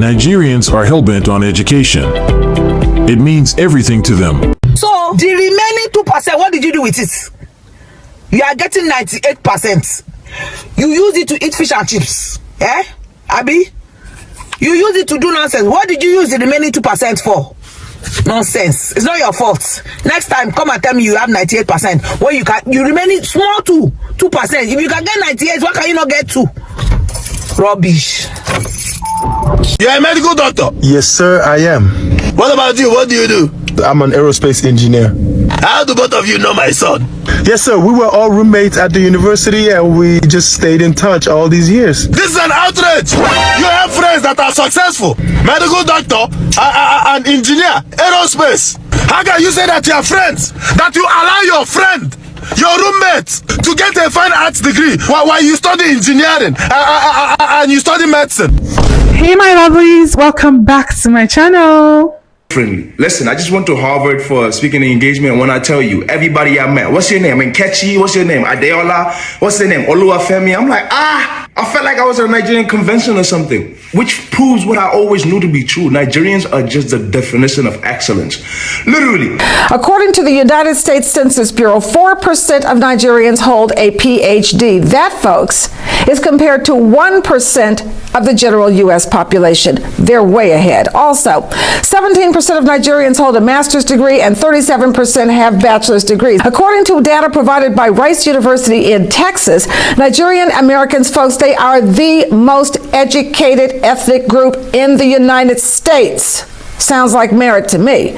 Nigerians are hell-bent on education. It means everything to them. So, the remaining 2%, what did you do with it? You are getting 98%. You use it to eat fish and chips. Eh? Abi? You use it to do nonsense. What did you use the remaining 2% for? Nonsense. It's not your fault. Next time, come and tell me you have 98%. Well, you remaining small to 2%. If you can get 98, why can you not get 2? Rubbish. You're a medical doctor? Yes, sir, I am. What about you? What do you do? I'm an aerospace engineer. How do both of you know my son? Yes, sir. We were all roommates at the university and we just stayed in touch all these years. This is an outrage. You have friends that are successful. Medical doctor, an engineer, aerospace. How can you say that you are friends? That you allow your friend, your roommate, to get a fine arts degree while you study engineering and you study medicine? Hey my lovelies, welcome back to my channel. Listen, I just went to Harvard for speaking engagement. When I tell you, everybody I met, what's your name? Nkechi, what's your name? Adeola, what's your name? Oluwafemi. I'm like, I felt like I was at a Nigerian convention or something, which proves what I always knew to be true. Nigerians are just the definition of excellence. Literally. According to the United States Census Bureau, 4% of Nigerians hold a PhD. That, folks, is compared to 1% of the general U.S. population. They're way ahead. Also, 17% of Nigerians hold a master's degree and 37% have bachelor's degrees. According to data provided by Rice University in Texas, Nigerian Americans, folks, they are the most educated ethnic group in the United States. Sounds like merit to me.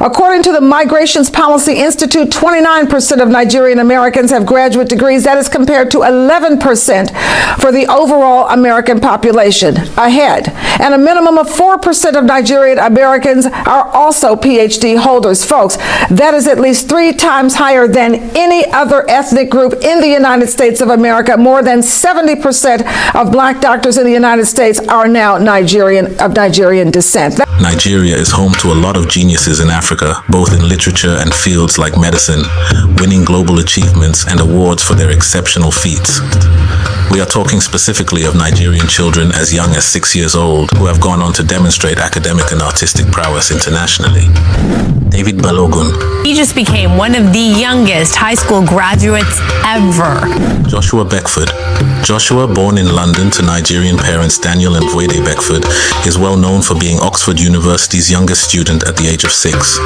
According to the Migrations Policy Institute, 29% of Nigerian Americans have graduate degrees. That is compared to 11% for the overall American population, ahead. And a minimum of 4% of Nigerian Americans are also PhD holders. Folks, that is at least 3 times higher than any other ethnic group in the United States of America. More than 70% of black doctors in the United States are now of Nigerian descent. Nigeria is home to a lot of geniuses in Africa, both in literature and fields like medicine, winning global achievements and awards for their exceptional feats. We are talking specifically of Nigerian children as young as 6 years old who have gone on to demonstrate academic and artistic prowess internationally. David Balogun. He just became one of the youngest high school graduates ever. Joshua Beckford. Joshua, born in London to Nigerian parents Daniel and Vuede Beckford, is well known for being Oxford University's youngest student at the age of 6.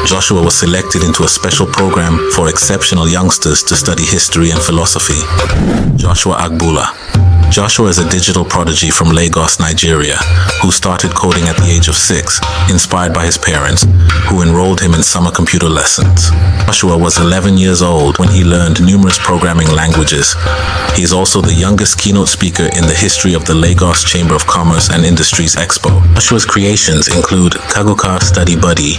Joshua was selected into a special program for exceptional youngsters to study history and philosophy. Joshua Agbula. Joshua is a digital prodigy from Lagos, Nigeria, who started coding at the age of 6, inspired by his parents, who enrolled him in summer computer lessons. Joshua was 11 years old when he learned numerous programming languages. He is also the youngest keynote speaker in the history of the Lagos Chamber of Commerce and Industries Expo. Joshua's creations include Kaguka Study Buddy,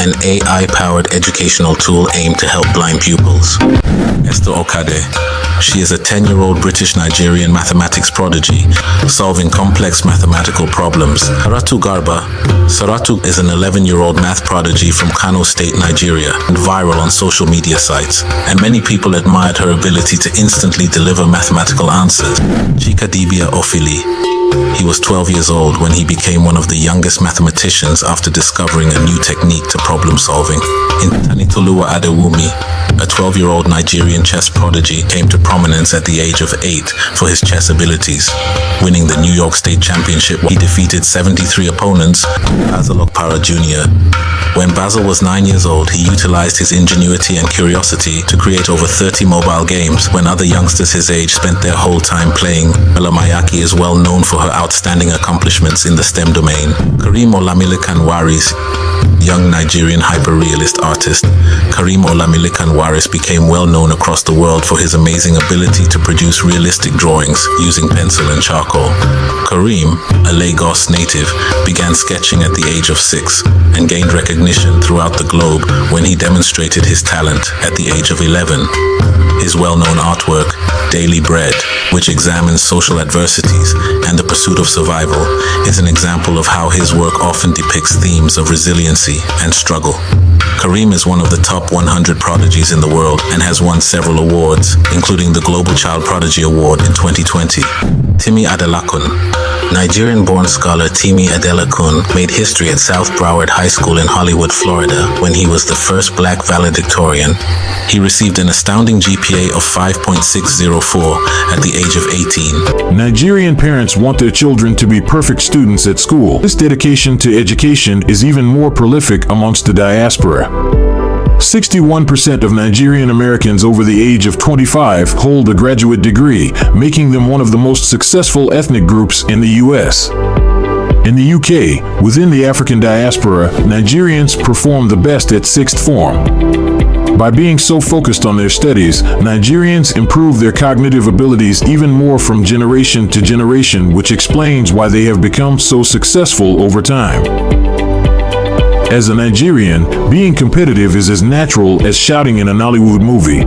an AI-powered educational tool aimed to help blind pupils. Esther Okade. She is a 10-year-old British-Nigerian mathematics prodigy, solving complex mathematical problems. Saratu Garba. Saratu is an 11-year-old math prodigy from Kano State, Nigeria, and viral on social media sites, and many people admired her ability to instantly deliver mathematical answers. Chika Dibia Ofili. He was 12 years old when he became one of the youngest mathematicians after discovering a new technique to problem solving. Tanitoluwa Adewumi, a 12-year-old Nigerian chess prodigy, came to prominence at the age of 8 for his chess abilities. Winning the New York State Championship, he defeated 73 opponents. Basil Okpara Jr. When Basil was 9 years old, he utilized his ingenuity and curiosity to create over 30 mobile games. When other youngsters his age spent their whole time playing, Bella Mayaki is well known for her outstanding accomplishments in the STEM domain. Karim Olamilekan Waris, young Nigerian hyper-realist artist, Karim Olamilekan Waris became well known across the world for his amazing ability to produce realistic drawings using pencil and charcoal. Karim, a Lagos native, began sketching at the age of 6 and gained recognition throughout the globe when he demonstrated his talent at the age of 11. His well-known artwork, Daily Bread, which examines social adversities and the pursuit of survival, is an example of how his work often depicts themes of resiliency and struggle. Kareem is one of the top 100 prodigies in the world and has won several awards, including the Global Child Prodigy Award in 2020. Timi Adelakun. Nigerian-born scholar Timi Adelakun made history at South Broward High School in Hollywood, Florida, when he was the first black valedictorian. He received an astounding GPA of 5.604 at the age of 18. Nigerian parents want their children to be perfect students at school. This dedication to education is even more prolific amongst the diaspora. 61% of Nigerian Americans over the age of 25 hold a graduate degree, making them one of the most successful ethnic groups in the U.S. In the UK, within the African diaspora, Nigerians perform the best at sixth form. By being so focused on their studies, Nigerians improve their cognitive abilities even more from generation to generation, which explains why they have become so successful over time. As a Nigerian, being competitive is as natural as shouting in a Nollywood movie.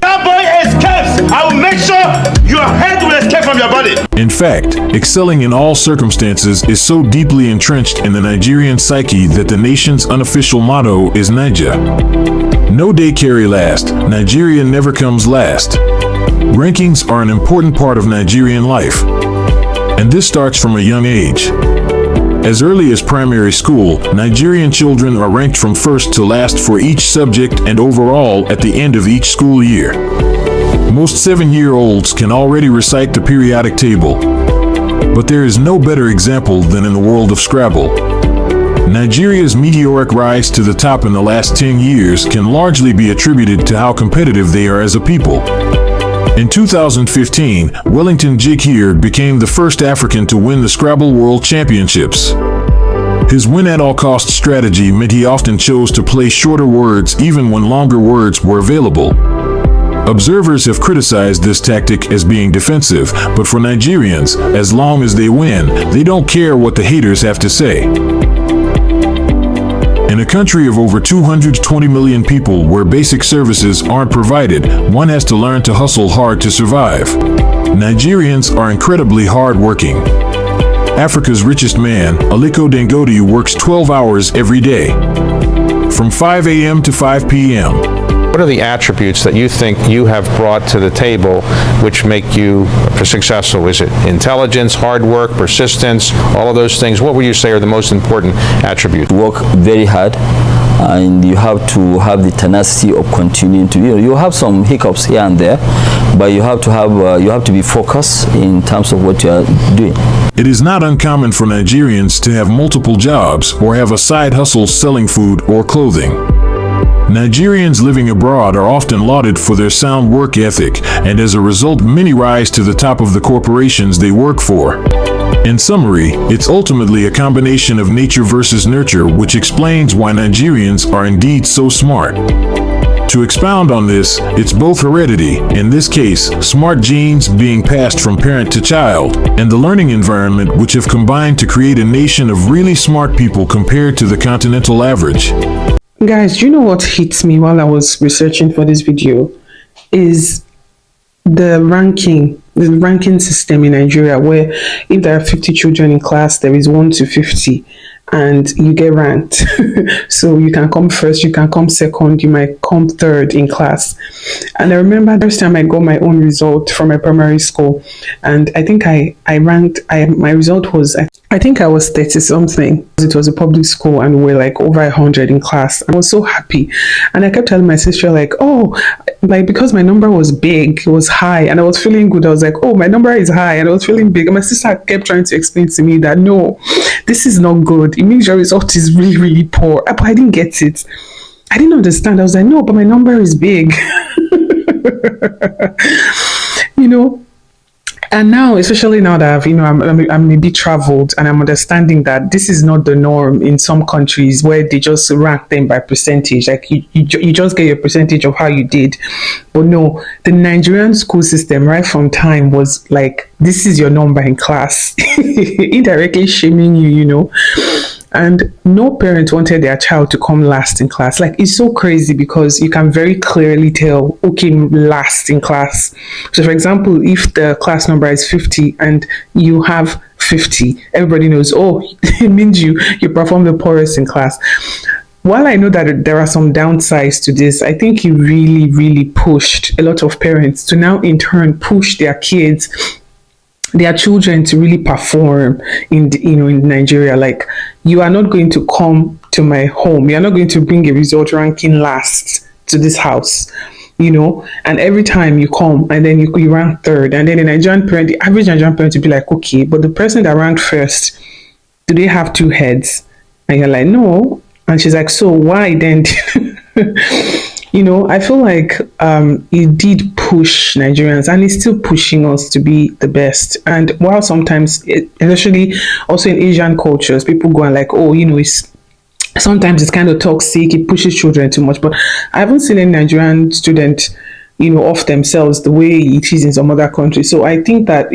That boy escapes! I will make sure your head will escape from your body. In fact, excelling in all circumstances is so deeply entrenched in the Nigerian psyche that the nation's unofficial motto is Naija. No day carry last, Nigeria never comes last. Rankings are an important part of Nigerian life, and this starts from a young age. As early as primary school, Nigerian children are ranked from first to last for each subject and overall at the end of each school year. Most 7-year-olds can already recite the periodic table. But there is no better example than in the world of Scrabble. Nigeria's meteoric rise to the top in the last 10 years can largely be attributed to how competitive they are as a people. In 2015, Wellington Jikir became the first African to win the Scrabble World Championships. His win-at-all-cost strategy meant he often chose to play shorter words even when longer words were available. Observers have criticized this tactic as being defensive, but for Nigerians, as long as they win, they don't care what the haters have to say. In a country of over 220 million people where basic services aren't provided, one has to learn to hustle hard to survive. Nigerians are incredibly hard-working. Africa's richest man, Aliko Dangote, works 12 hours every day, from 5 a.m. to 5 p.m. What are the attributes that you think you have brought to the table which make you successful? Is it intelligence, hard work, persistence, all of those things? What would you say are the most important attributes? Work very hard, and you have to have the tenacity of continuing to, you have some hiccups here and there, but you have to be focused in terms of what you are doing. It is not uncommon for Nigerians to have multiple jobs or have a side hustle selling food or clothing. Nigerians living abroad are often lauded for their sound work ethic, and as a result, many rise to the top of the corporations they work for. In summary, it's ultimately a combination of nature versus nurture, which explains why Nigerians are indeed so smart. To expound on this, it's both heredity, in this case, smart genes being passed from parent to child, and the learning environment which have combined to create a nation of really smart people compared to the continental average. Guys, do you know what hit me while I was researching for this video? Is the ranking system in Nigeria, where if there are 50 children in class, there is 1 to 50, and you get ranked. So you can come first, you can come second, you might come third in class. And I remember the first time I got my own result from my primary school, and I think my result was, I think I was 30 something. It was a public school and we were like over 100 in class. I was so happy. And I kept telling my sister like, oh, like because my number was big, it was high, and I was feeling good. I was like, oh, my number is high, and I was feeling big. And my sister kept trying to explain to me that no, this is not good. It means your result is really, really poor. But I didn't get it. I didn't understand. I was like, no, but my number is big. You know. And now, especially now that I'm a bit traveled, and I'm understanding that this is not the norm in some countries where they just rank them by percentage. Like you just get your percentage of how you did. But no, the Nigerian school system right from time was like, this is your number in class, indirectly shaming you, you know. And no parent wanted their child to come last in class. Like, it's so crazy because you can very clearly tell who came last in class. So for example, if the class number is 50 and you have 50, everybody knows, oh, it means you perform the poorest in class. while I know that there are some downsides to this, I think it really, really pushed a lot of parents to now in turn push their kids, their children to really perform in Nigeria. Like, you are not going to come to my home. You are not going to bring a result ranking last to this house. And every time you come and then you rank third, and then the average Nigerian parent will be like, okay, but the person that ranked first, do they have two heads? And you're like, no. And she's like, so why then? I feel like it did push Nigerians, and it's still pushing us to be the best. And while sometimes, especially also in Asian cultures, people go and like, oh, sometimes it's kind of toxic, it pushes children too much. But I haven't seen any Nigerian student, off themselves the way it is in some other countries. So I think that,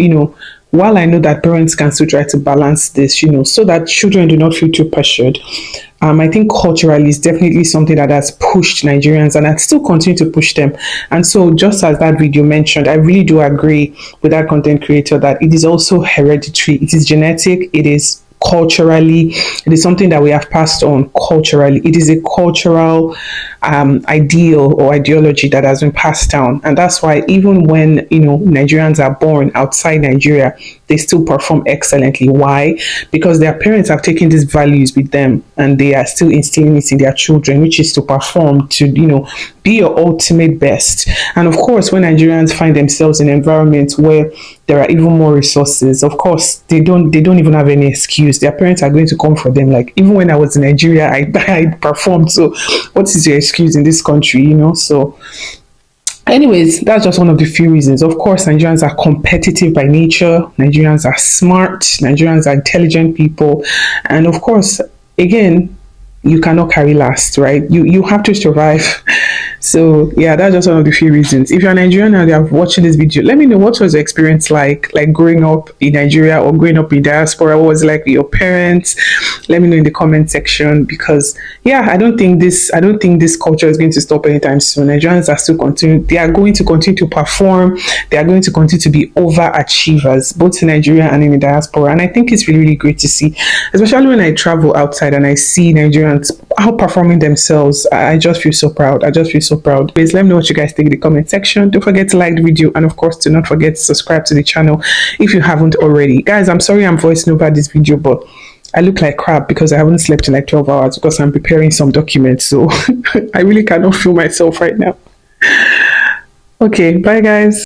while I know that parents can still try to balance this, so that children do not feel too pressured, I think culturally is definitely something that has pushed Nigerians and that still continue to push them. And so, just as that video mentioned, I really do agree with that content creator that it is also hereditary, it is genetic, it is culturally, it is something that we have passed on culturally. It is a cultural ideal or ideology that has been passed down, and that's why even when Nigerians are born outside Nigeria, they still perform excellently. Why? Because their parents have taken these values with them and they are still instilling it in their children, which is to perform, to be your ultimate best. And of course, when Nigerians find themselves in environments where there are even more resources, of course they don't even have any excuse. Their parents are going to come for them. Like, even when I was in Nigeria, I performed, so what is your excuse in this country? So anyways, that's just one of the few reasons. Of course, Nigerians are competitive by nature. Nigerians are smart. Nigerians are intelligent people. And of course, again, you cannot carry last, right? You have to survive. So yeah, that's just one of the few reasons. If you're Nigerian and you're watching this video, let me know what was your experience like growing up in Nigeria or growing up in diaspora. What was it like with your parents? Let me know in the comment section, because yeah, I don't think this culture is going to stop anytime soon. Nigerians are still they are going to continue to perform. They are going to continue to be overachievers, both in Nigeria and in the diaspora. And I think it's really, really great to see, especially when I travel outside and I see Nigerians outperforming themselves. I just feel so proud. Please let me know what you guys think in the comment section. Don't forget to like the video, and of course do not forget to subscribe to the channel if you haven't already. Guys, I'm sorry I'm voicing over this video, but I look like crap because I haven't slept in like 12 hours because I'm preparing some documents, so I really cannot feel myself right now. Okay, bye guys.